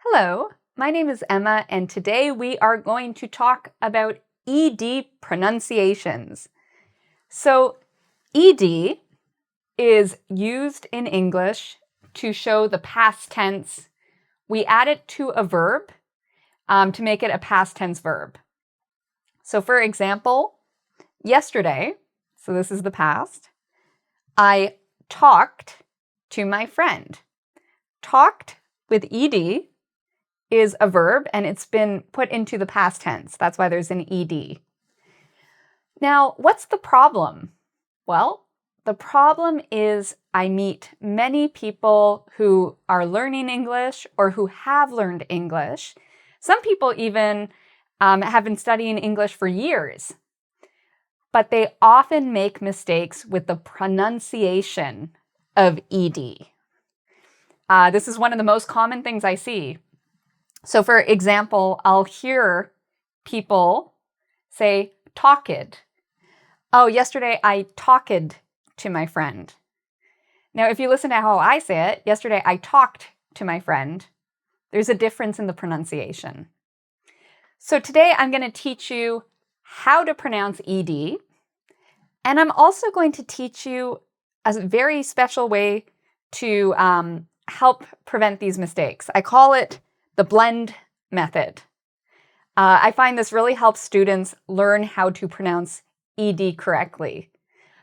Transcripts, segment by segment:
Hello, my name is Emma, and today we are going to talk about ED pronunciations. So, ED is used in English to show the past tense. We add it to a verb to make it a past tense verb. So, for example, yesterday, so this is the past, I talked to my friend. Talked with ED is a verb, and it's been put into the past tense. That's why there's an ED. Now, what's the problem? Well, the problem is I meet many people who are learning English or who have learned English. Some people even have been studying English for years, but they often make mistakes with the pronunciation of ED. This is one of the most common things I see. So for example, I'll hear people say talked. Oh, yesterday I talked to my friend. Now, if you listen to how I say it, yesterday I talked to my friend, there's a difference in the pronunciation. So today I'm going to teach you how to pronounce ED, and I'm also going to teach you a very special way to help prevent these mistakes. I call it the blend method. I find this really helps students learn how to pronounce ED correctly.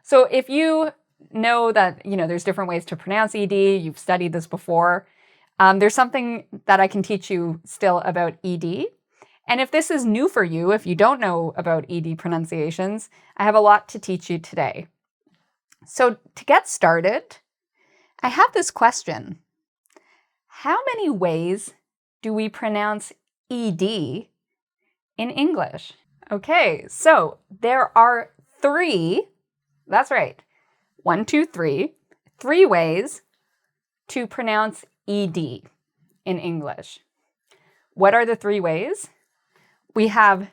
So if you know that there's different ways to pronounce ED, you've studied this before, there's something that I can teach you still about ED. And if this is new for you, if you don't know about ED pronunciations, I have a lot to teach you today. So to get started, I have this question. How many ways do we pronounce ED in English? Okay, so there are three, that's right, 1, 2, 3, 3 ways to pronounce ED in English. What are the 3 ways? We have,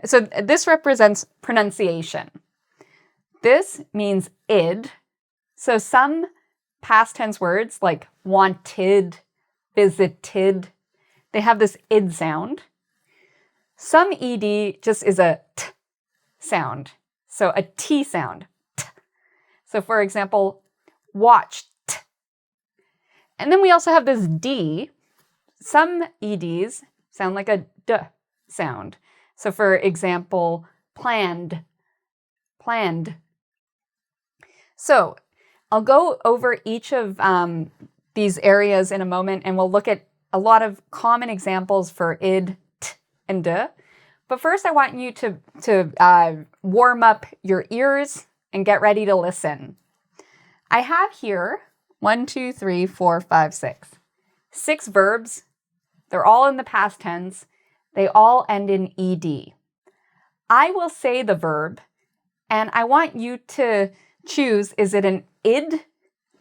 so this represents pronunciation. This means id. So some past tense words like wanted, visited, they have this id sound. Some ED just is a t sound, so a T sound. T. So for example, watched. And then we also have this D. Some EDs sound like a D sound. So for example, planned, planned. So I'll go over each of these areas in a moment, and we'll look at a lot of common examples for id, t, and d. But first, I want you to warm up your ears and get ready to listen. I have here 1, 2, 3, 4, 5, 6. 6 verbs. They're all in the past tense. They all end in ed. I will say the verb, and I want you to choose, is it an id,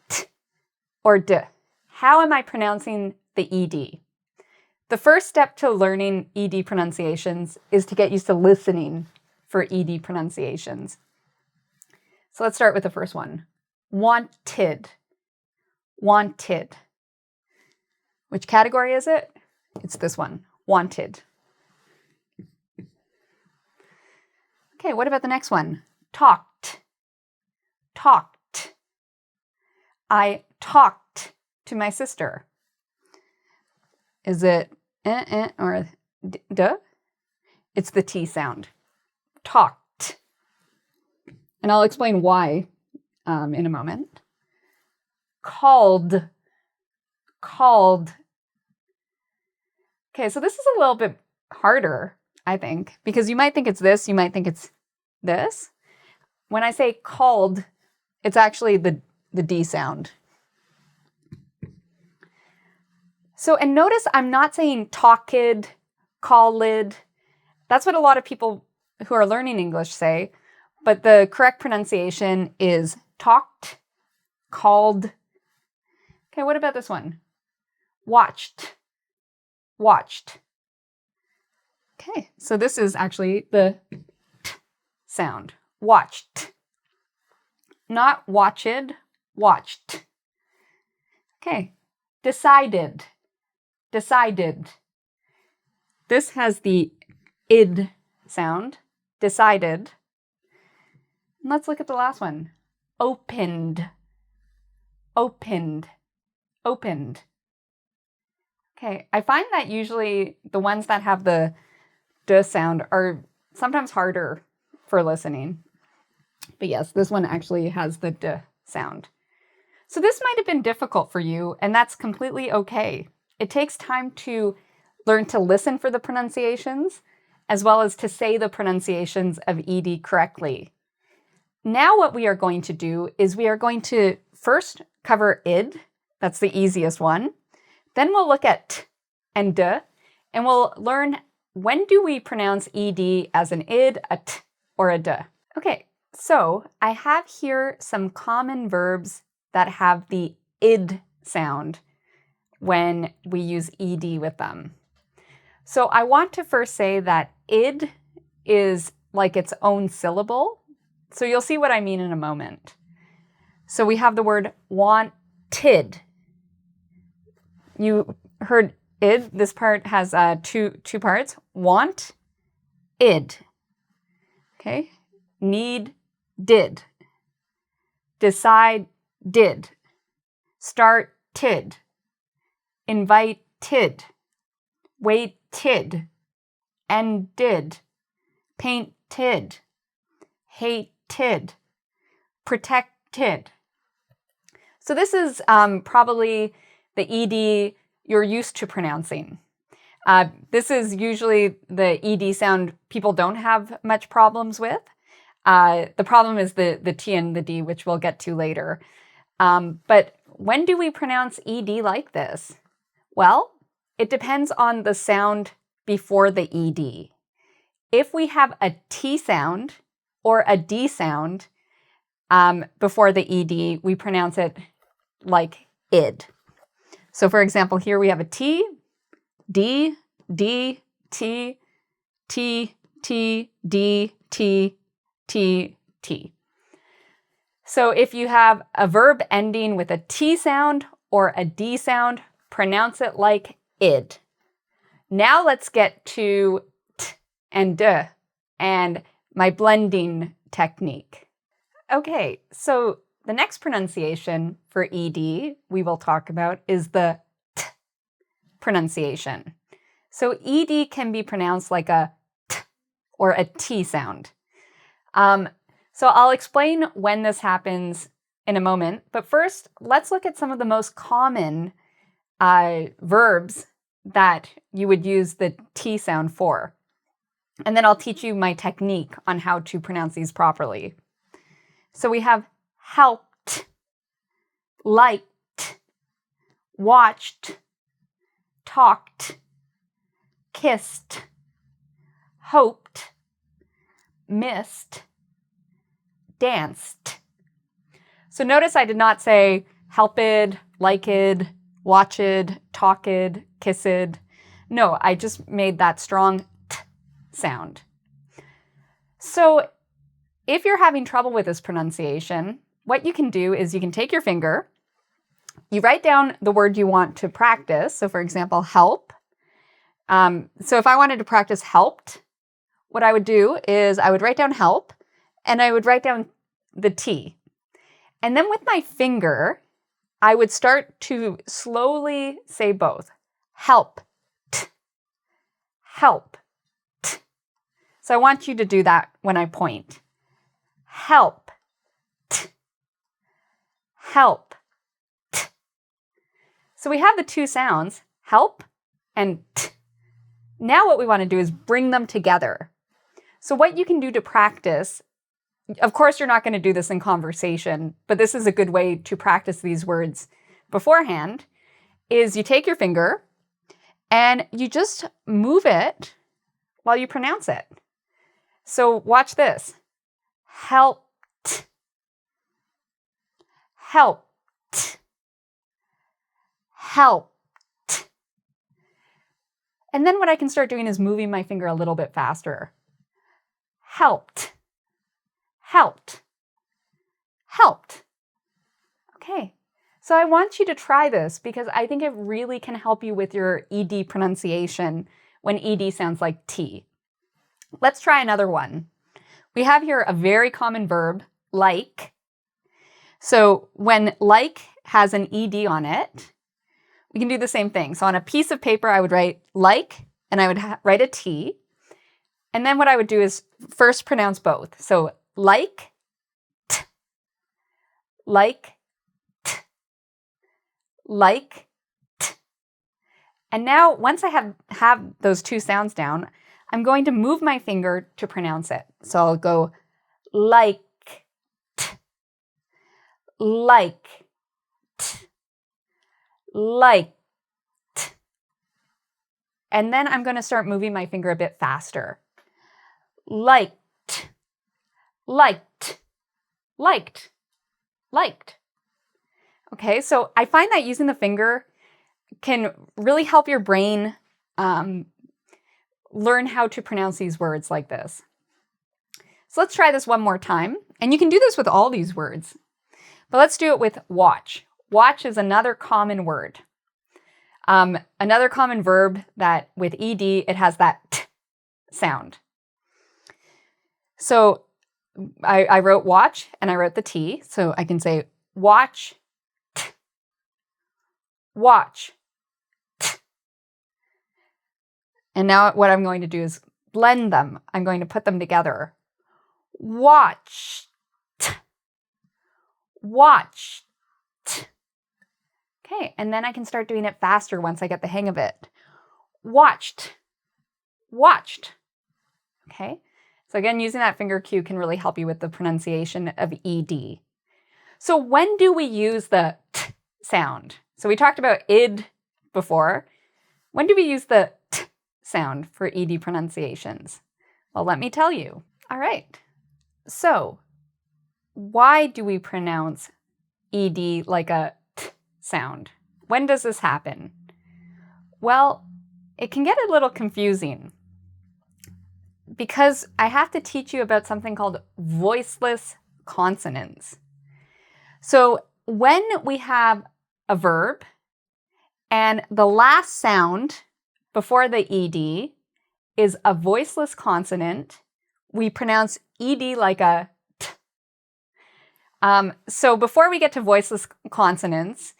t, or d? How am I pronouncing the ed? The first step to learning ed pronunciations is to get used to listening for ed pronunciations. So let's start with the first one. Wanted. Wanted. Which category is it? It's this one. Wanted. Okay, what about the next one? Talked. Talked. I talked to my sister. Is it or d? It's the T sound. Talked. And I'll explain why in a moment. Called. Called. Okay, so this is a little bit harder, I think, because you might think it's this, you might think it's this. When I say called, it's actually the D sound. So, and notice I'm not saying talked, called. That's what a lot of people who are learning English say, but the correct pronunciation is talked, called. Okay, what about this one? Watched, watched. Okay, so this is actually the t sound. Watched. Not watched, watched. Okay, decided. decided. This has the id sound, decided. And let's look at the last one. Opened, opened, opened. Okay, I find that usually the ones that have the d sound are sometimes harder for listening. But yes, this one actually has the d sound. So this might have been difficult for you, and that's completely okay. It takes time to learn to listen for the pronunciations, as well as to say the pronunciations of ed correctly. Now what we are going to do is we are going to first cover id. That's the easiest one. Then we'll look at t and d, and we'll learn when do we pronounce ed as an id, a t, or a d. Okay, so I have here some common verbs that have the id sound when we use ed with them. So I want to first say that id is like its own syllable. So you'll see what I mean in a moment. So we have the word wanted. You heard id. This part has two parts. Want, id. Okay. Need, did. Decide, did. Started. Invited. Waited. Ended. Painted. Hated. Protected. So this is probably the ed you're used to pronouncing. This is usually the ed sound people don't have much problems with. The problem is the t and the d, which we'll get to later. But when do we pronounce ed like this? Well, it depends on the sound before the ed. If we have a t sound or a d sound before the ed, we pronounce it like id. So for example, here we have a t, d, d, t, t, t, d, t, t, t. So if you have a verb ending with a t sound or a d sound, pronounce it like id. Now let's get to t and d and my blending technique. Okay, so the next pronunciation for ed we will talk about is the t pronunciation. So ed can be pronounced like a t or a t sound. So I'll explain when this happens in a moment, but first let's look at some of the most common verbs that you would use the t sound for. And then I'll teach you my technique on how to pronounce these properly. So we have helped, liked, watched, talked, kissed, hoped, missed, danced. So notice I did not say helped, liked, watched, talked, kissed. No, I just made that strong t sound. So if you're having trouble with this pronunciation, what you can do is you can take your finger, you write down the word you want to practice. So for example, help. So if I wanted to practice helped, what I would do is I would write down help and I would write down the T. And then with my finger, I would start to slowly say both. Help, t, help, t. So I want you to do that when I point. Help, t, help, t. So we have the two sounds, help and t. Now what we want to do is bring them together. So what you can do to practice, of course you're not going to do this in conversation, but this is a good way to practice these words beforehand, is you take your finger and you just move it while you pronounce it. So watch this. Helped, helped, helped. And then what I can start doing is moving my finger a little bit faster. Helped, helped, helped. Okay, So I want you to try this because I think it really can help you with your ED pronunciation when ED sounds like T. Let's try another one. We have here a very common verb, like. So when like has an ED on it, we can do the same thing. So on a piece of paper, I would write like, and I would write a T. And then what I would do is first pronounce both. So like, t, like, t, like, t. And now once I have those two sounds down, I'm going to move my finger to pronounce it. So I'll go like, t, like, t, like, t. And then I'm going to start moving my finger a bit faster. Liked, liked, liked, liked. Okay, so I find that using the finger can really help your brain learn how to pronounce these words like this. So let's try this one more time. And you can do this with all these words. But let's do it with watch. Watch is another common word. Another common verb that with ED, it has that t sound. So I wrote watch and I wrote the T. So I can say watch, t, watch, t. And now what I'm going to do is blend them. I'm going to put them together. Watch, t, watch, t. Okay, and then I can start doing it faster once I get the hang of it. Watched, watched. Okay, so again, using that finger cue can really help you with the pronunciation of ED. So when do we use the t sound? So we talked about id before. When do we use the t sound for ED pronunciations? Well, let me tell you. All right, so why do we pronounce ED like a t sound? When does this happen? Well, it can get a little confusing because I have to teach you about something called voiceless consonants. So when we have a verb and the last sound before the ED is a voiceless consonant, we pronounce ED like a t. So before we get to voiceless consonants,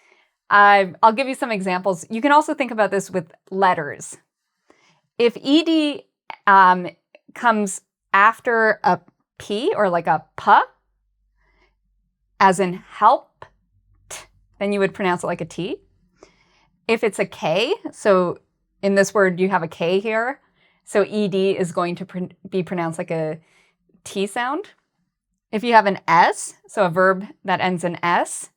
I'll give you some examples. You can also think about this with letters. If ED comes after a P or like a P, as in help, then you would pronounce it like a T. If it's a K, so in this word you have a K here, so ED is going to be pronounced like a T sound. If you have an S, so a verb that ends in S,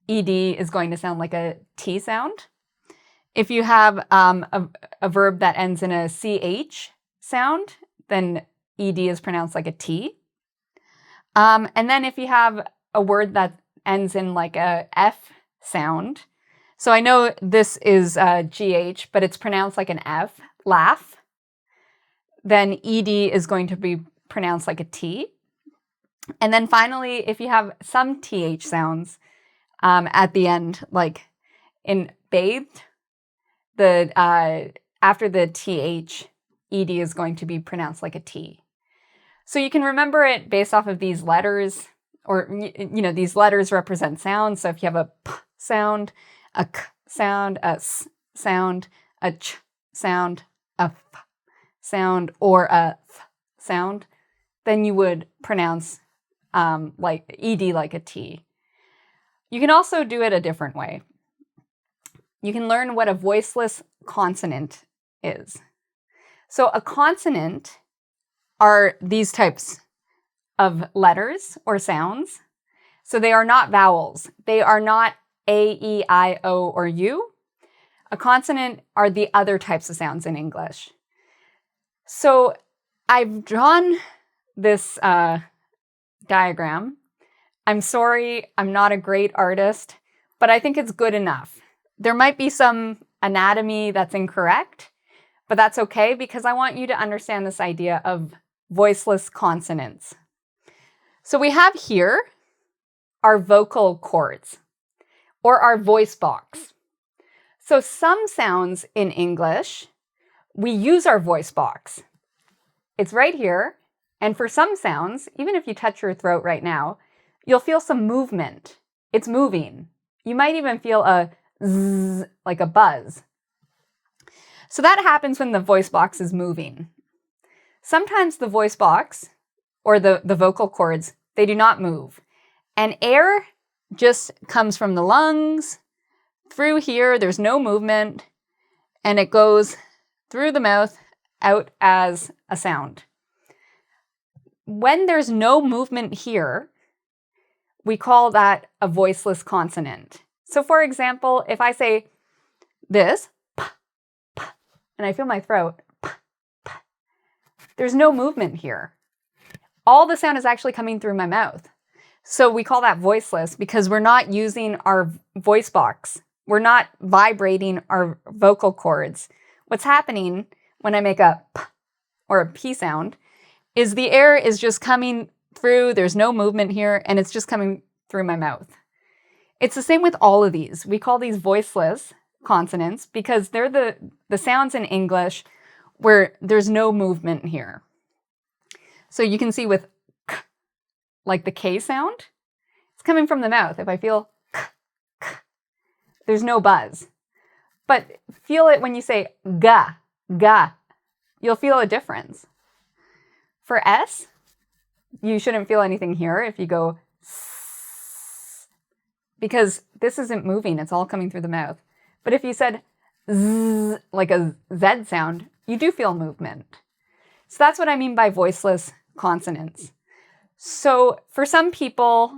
ED is going to sound like a T sound. If you have a verb that ends in a CH sound, then ED is pronounced like a T. And then if you have a word that ends in like a F sound, so I know this is GH, but it's pronounced like an F, laugh, then ED is going to be pronounced like a T. And then finally, if you have some TH sounds at the end, like in bathed, after the TH, ED is going to be pronounced like a T. So you can remember it based off of these letters, or, you know, these letters represent sounds. So if you have a P sound, a K sound, a S sound, a Ch sound, a F sound, or a Th sound, then you would pronounce like ED like a T. You can also do it a different way. You can learn what a voiceless consonant is. So a consonant are these types of letters or sounds. So they are not vowels. They are not A, E, I, O, or U. A consonant are the other types of sounds in English. So I've drawn this diagram. I'm sorry, I'm not a great artist, but I think it's good enough. There might be some anatomy that's incorrect, but that's okay because I want you to understand this idea of voiceless consonants. So we have here our vocal cords, or our voice box. So some sounds in English, we use our voice box. It's right here. And for some sounds, even if you touch your throat right now, you'll feel some movement. It's moving. You might even feel a zzz, like a buzz. So that happens when the voice box is moving. Sometimes the voice box, or the vocal cords, they do not move. And air just comes from the lungs, through here, there's no movement, and it goes through the mouth out as a sound. When there's no movement here, we call that a voiceless consonant. So for example, if I say this, p, p, and I feel my throat, p, p, there's no movement here. All the sound is actually coming through my mouth. So we call that voiceless because we're not using our voice box. We're not vibrating our vocal cords. What's happening when I make a p or a p sound is the air is just coming through, there's no movement here, and it's just coming through my mouth. It's the same with all of these. We call these voiceless consonants because they're the sounds in English where there's no movement here. So you can see with k, like the K sound, it's coming from the mouth. If I feel k, k, there's no buzz. But feel it when you say ga, ga. You'll feel a difference. For S, you shouldn't feel anything here if you go s, because this isn't moving, it's all coming through the mouth. But if you said z, like a Z sound, you do feel movement. So that's what I mean by voiceless consonants. So for some people,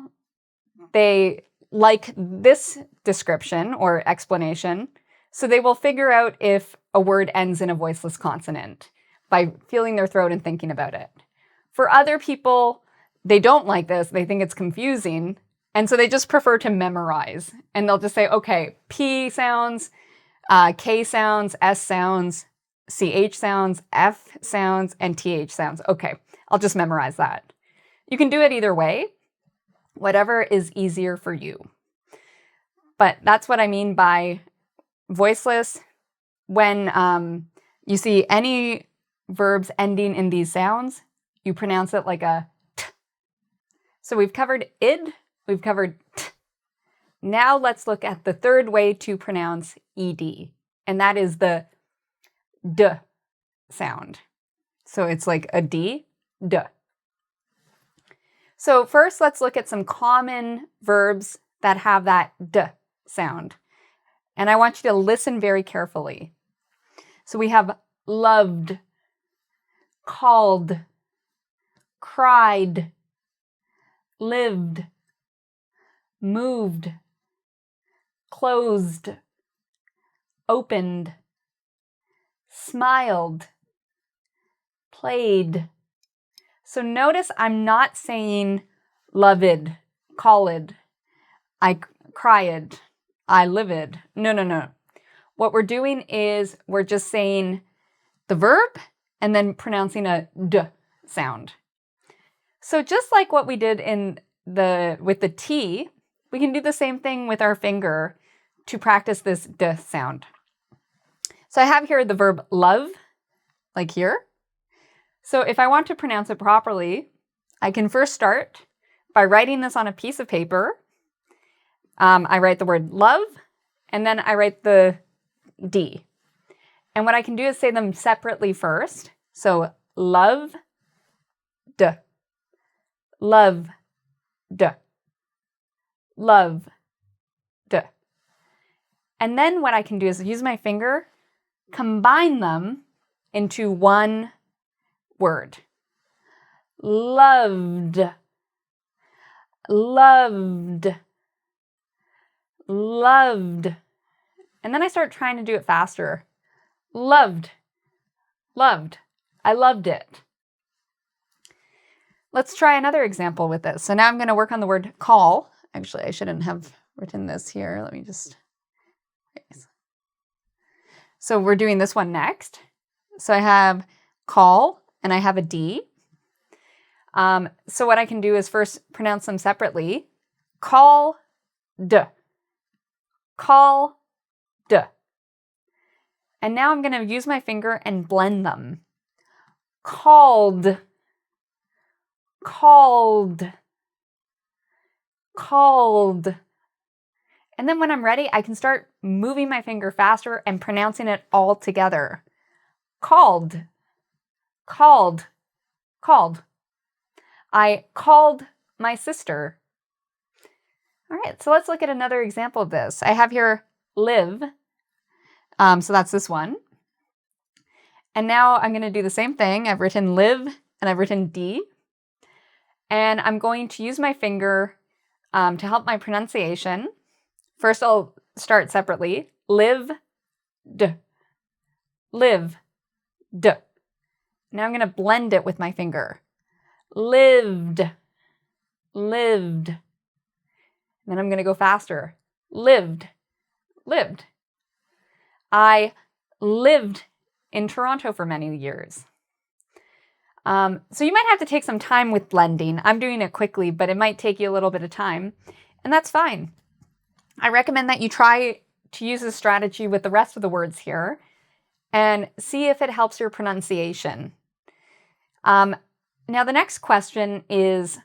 they like this description or explanation, so they will figure out if a word ends in a voiceless consonant by feeling their throat and thinking about it. For other people, they don't like this. They think it's confusing. And so they just prefer to memorize. And they'll just say, okay, P sounds, K sounds, S sounds, CH sounds, F sounds, and TH sounds. Okay, I'll just memorize that. You can do it either way, whatever is easier for you. But that's what I mean by voiceless. When you see any verbs ending in these sounds, you pronounce it like a t. So we've covered id, we've covered t. Now let's look at the third way to pronounce ed, and that is the d sound. So it's like a d, d. So first, let's look at some common verbs that have that d sound. And I want you to listen very carefully. So we have loved, called, cried, lived, moved, closed, opened, smiled, played. So notice I'm not saying loved, called, I cried, I lived. No. What we're doing is we're just saying the verb and then pronouncing a d sound. So just like what we did with the T, we can do the same thing with our finger to practice this d sound. So I have here the verb love, like here. So if I want to pronounce it properly, I can first start by writing this on a piece of paper. I write the word love, and then I write the D. And what I can do is say them separately first. So love, d, love, d, love, d. And then what I can do is use my finger, combine them into one word. Loved, loved, loved. And then I start trying to do it faster. Loved, loved. I loved it. Let's try another example with this. So now I'm going to work on the word call. Actually, I shouldn't have written this here. Let me just... So we're doing this one next. So I have call and I have a D. So what I can do is first pronounce them separately. Call, d. called. And now I'm going to use my finger and blend them. Called, called, called. And then when I'm ready, I can start moving my finger faster and pronouncing it all together. Called, called, called. I called my sister. All right, so let's look at another example of this. I have here live. So that's this one. And now I'm going to do the same thing. I've written live and I've written D. And I'm going to use my finger to help my pronunciation. First, I'll start separately. Live, d. Live, d. Now I'm going to blend it with my finger. Lived, lived. And then I'm going to go faster. Lived, lived. I lived in Toronto for many years. So you might have to take some time with blending. I'm doing it quickly, but it might take you a little bit of time, and that's fine. I recommend that you try to use this strategy with the rest of the words here and see if it helps your pronunciation. Now the next question is,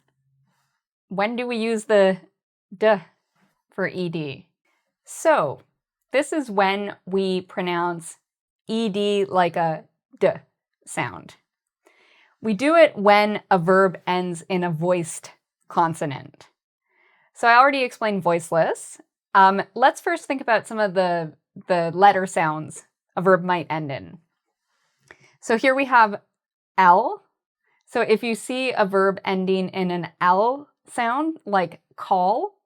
when do we use the d for ed? So this is when we pronounce ed like a d sound. We do it when a verb ends in a voiced consonant. So I already explained voiceless. Let's first think about some of the letter sounds a verb might end in. So here we have L. So if you see a verb ending in an L sound, like call,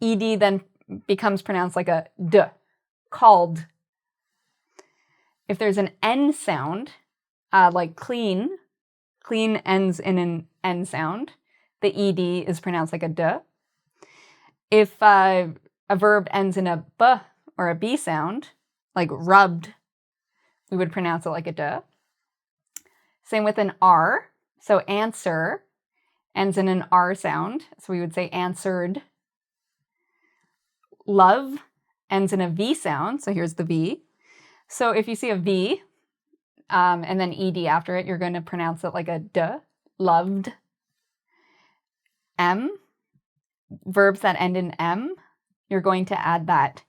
ed then becomes pronounced like a d, called. If there's an N sound, like clean, clean ends in an N sound, the ed is pronounced like a d. If a verb ends in a b or a b sound, like rubbed, we would pronounce it like a d. Same with an R. So answer ends in an R sound, so we would say answered. Love ends in a V sound, so here's the V. So if you see a V and then ed after it, you're going to pronounce it like a d, loved. M, verbs that end in M, you're going to add that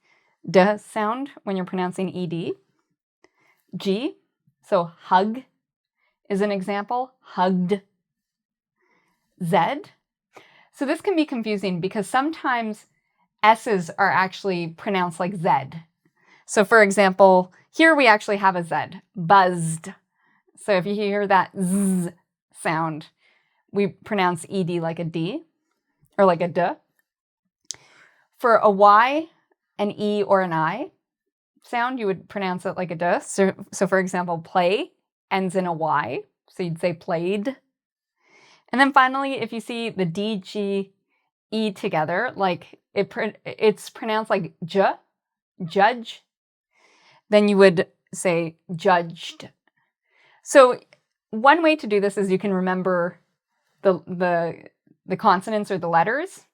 d sound when you're pronouncing ed. G, so hug is an example, hugged. Z. So this can be confusing because sometimes S's are actually pronounced like Z. So for example, here we actually have a Z, buzzed. So if you hear that Z sound, we pronounce ed like a D or like a D. For a Y, an E, or an I sound, you would pronounce it like a D. So for example, play ends in a Y, so you'd say played. And then finally, if you see the D, G, E together, like it's pronounced like j, judge, then you would say judged. So one way to do this is you can remember the consonants or the letters.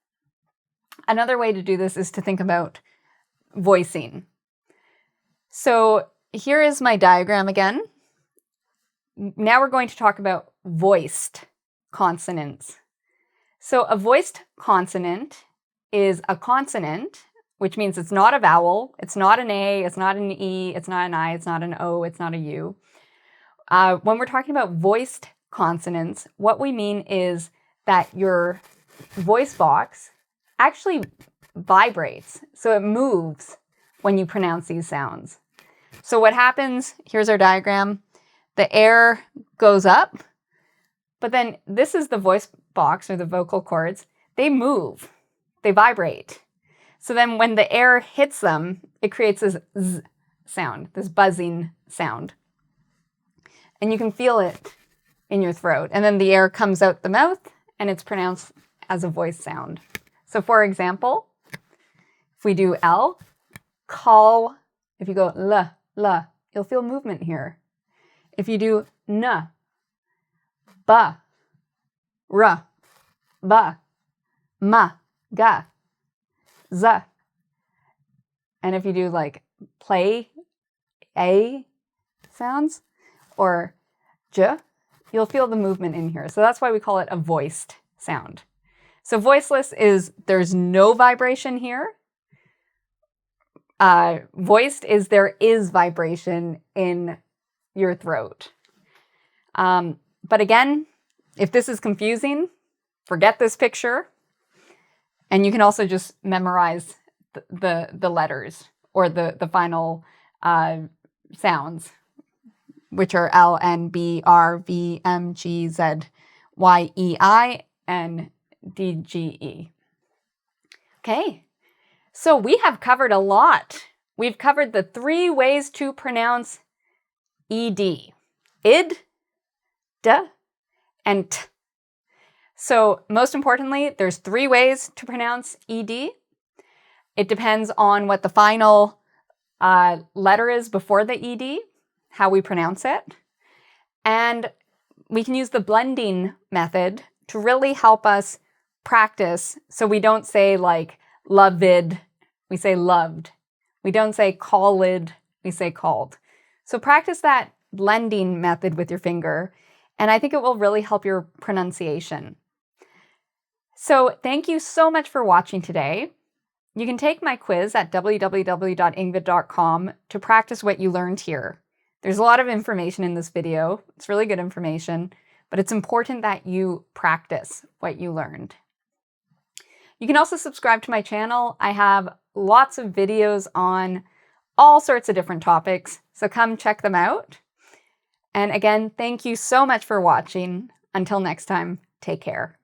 Another way to do this is to think about voicing. So here is my diagram again. Now we're going to talk about voiced consonants. So a voiced consonant is a consonant, which means it's not a vowel, it's not an A, it's not an E, it's not an I, it's not an O, it's not a U. When we're talking about voiced consonants, what we mean is that your voice box actually vibrates, so it moves when you pronounce these sounds. So what happens, here's our diagram, the air goes up, but then this is the voice box or the vocal cords, they move, they vibrate. So then when the air hits them, it creates this Z sound, this buzzing sound. And you can feel it in your throat. And then the air comes out the mouth and it's pronounced as a voice sound. So for example, if we do L, call, if you go L, you'll feel movement here. If you do N, ba, ra, ba, ma, ga, za, And if you do like play, A sounds, or J, you'll feel the movement in here. So that's why we call it a voiced sound. So voiceless is there's no vibration here. Voiced is there is vibration in your throat. But again, if this is confusing, forget this picture. And you can also just memorize the letters or the final sounds, which are L, N, B, R, V, M, G, Z, Y, E, I, and D, G, E. Okay, so we have covered a lot. We've covered the 3 ways to pronounce ED. Id, D, and T. So most importantly, there's 3 ways to pronounce ED. It depends on what the final letter is before the ED, how we pronounce it. And we can use the blending method to really help us practice so we don't say like loved, we say loved. We don't say called, we say called. So practice that blending method with your finger, and I think it will really help your pronunciation. So thank you so much for watching today. You can take my quiz at www.engvid.com to practice what you learned here. There's a lot of information in this video. It's really good information, but it's important that you practice what you learned. You can also subscribe to my channel. I have lots of videos on all sorts of different topics, so come check them out. And again, thank you so much for watching. Until next time, take care.